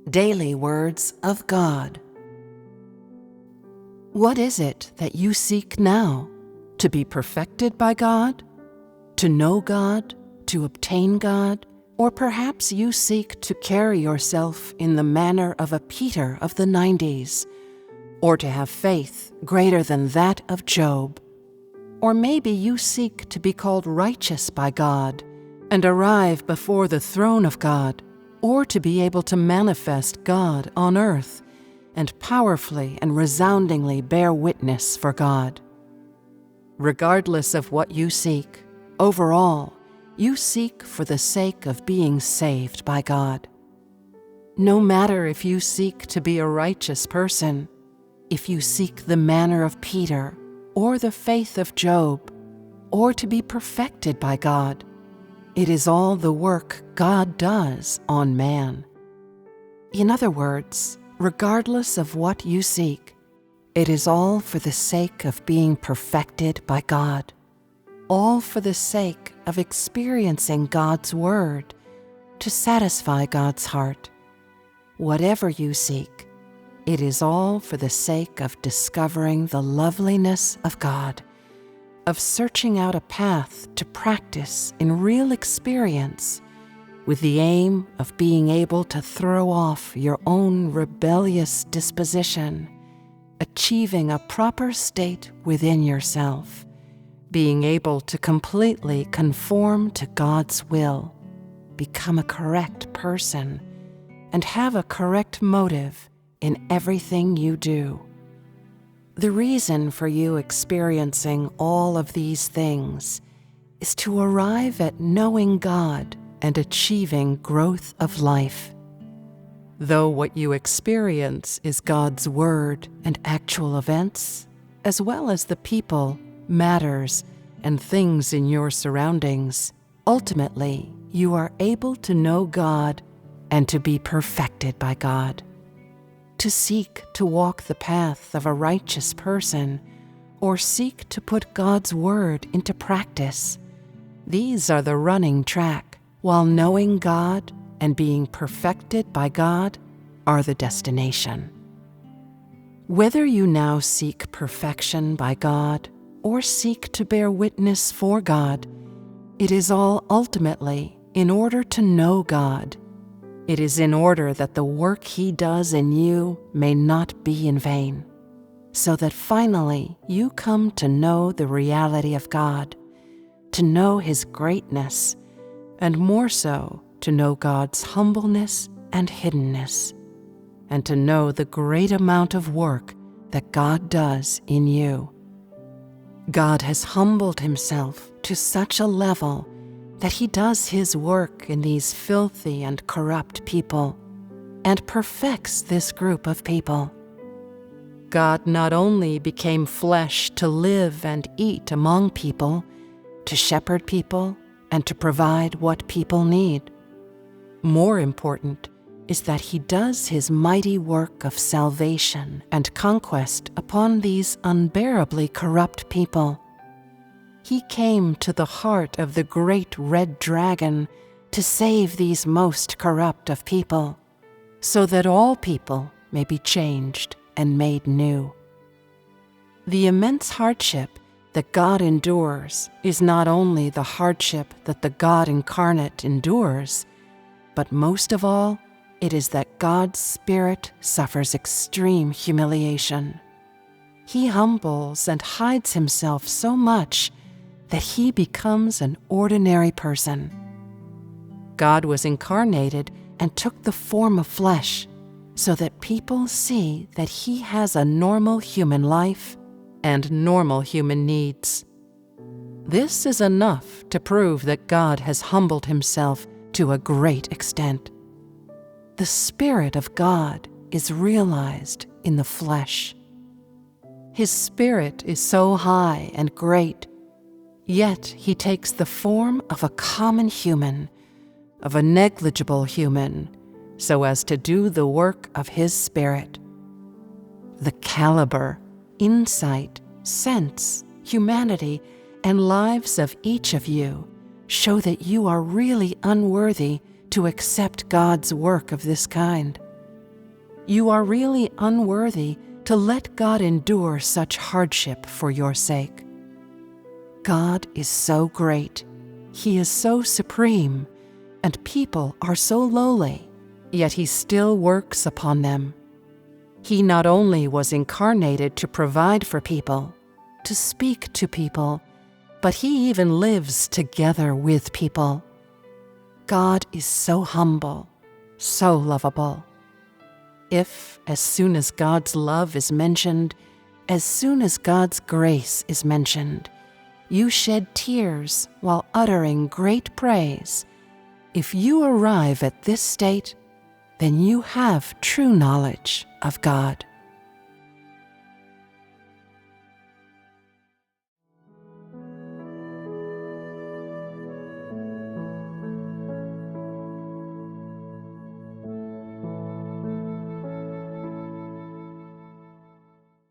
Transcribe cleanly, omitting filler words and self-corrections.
Daily Words of God. What is it that you seek now? To be perfected by God? To know God? To obtain God? Or perhaps you seek to carry yourself in the manner of a Peter of the 90s, or to have faith greater than that of Job. Or maybe you seek to be called righteous by God and arrive before the throne of God, or to be able to manifest God on earth and powerfully and resoundingly bear witness for God. Regardless of what you seek, overall, you seek for the sake of being saved by God. No matter if you seek to be a righteous person, if you seek the manner of Peter, or the faith of Job, or to be perfected by God, it is all the work God does on man. In other words, regardless of what you seek, it is all for the sake of being perfected by God, all for the sake of experiencing God's word to satisfy God's heart. Whatever you seek, it is all for the sake of discovering the loveliness of God, of searching out a path to practice in real experience, with the aim of being able to throw off your own rebellious disposition, achieving a proper state within yourself, being able to completely conform to God's will, become a correct person, and have a correct motive in everything you do. The reason for you experiencing all of these things is to arrive at knowing God and achieving growth of life. Though what you experience is God's word and actual events, as well as the people, matters, and things in your surroundings, ultimately you are able to know God and to be perfected by God. To seek to walk the path of a righteous person, or seek to put God's word into practice. These are the running track, while knowing God and being perfected by God are the destination. Whether you now seek perfection by God or seek to bear witness for God, it is all ultimately in order to know God. It is in order that the work He does in you may not be in vain, so that finally you come to know the reality of God, to know His greatness, and more so, to know God's humbleness and hiddenness, and to know the great amount of work that God does in you. God has humbled Himself to such a level that He does His work in these filthy and corrupt people, and perfects this group of people. God not only became flesh to live and eat among people, to shepherd people, and to provide what people need. More important is that He does His mighty work of salvation and conquest upon these unbearably corrupt people. He came to the heart of the great red dragon to save these most corrupt of people, so that all people may be changed and made new. The immense hardship that God endures is not only the hardship that the God incarnate endures, but most of all, it is that God's Spirit suffers extreme humiliation. He humbles and hides Himself so much that He becomes an ordinary person. God was incarnated and took the form of flesh so that people see that He has a normal human life and normal human needs. This is enough to prove that God has humbled Himself to a great extent. The Spirit of God is realized in the flesh. His Spirit is so high and great, yet He takes the form of a common human, of a negligible human, so as to do the work of His Spirit. The caliber, insight, sense, humanity, and lives of each of you show that you are really unworthy to accept God's work of this kind. you are really unworthy to let God endure such hardship for your sake. God is so great, He is so supreme, and people are so lowly, yet He still works upon them. He not only was incarnated to provide for people, to speak to people, but He even lives together with people. God is so humble, so lovable. If, as soon as God's love is mentioned, as soon as God's grace is mentioned, you shed tears while uttering great praise, if you arrive at this state, then you have true knowledge of God.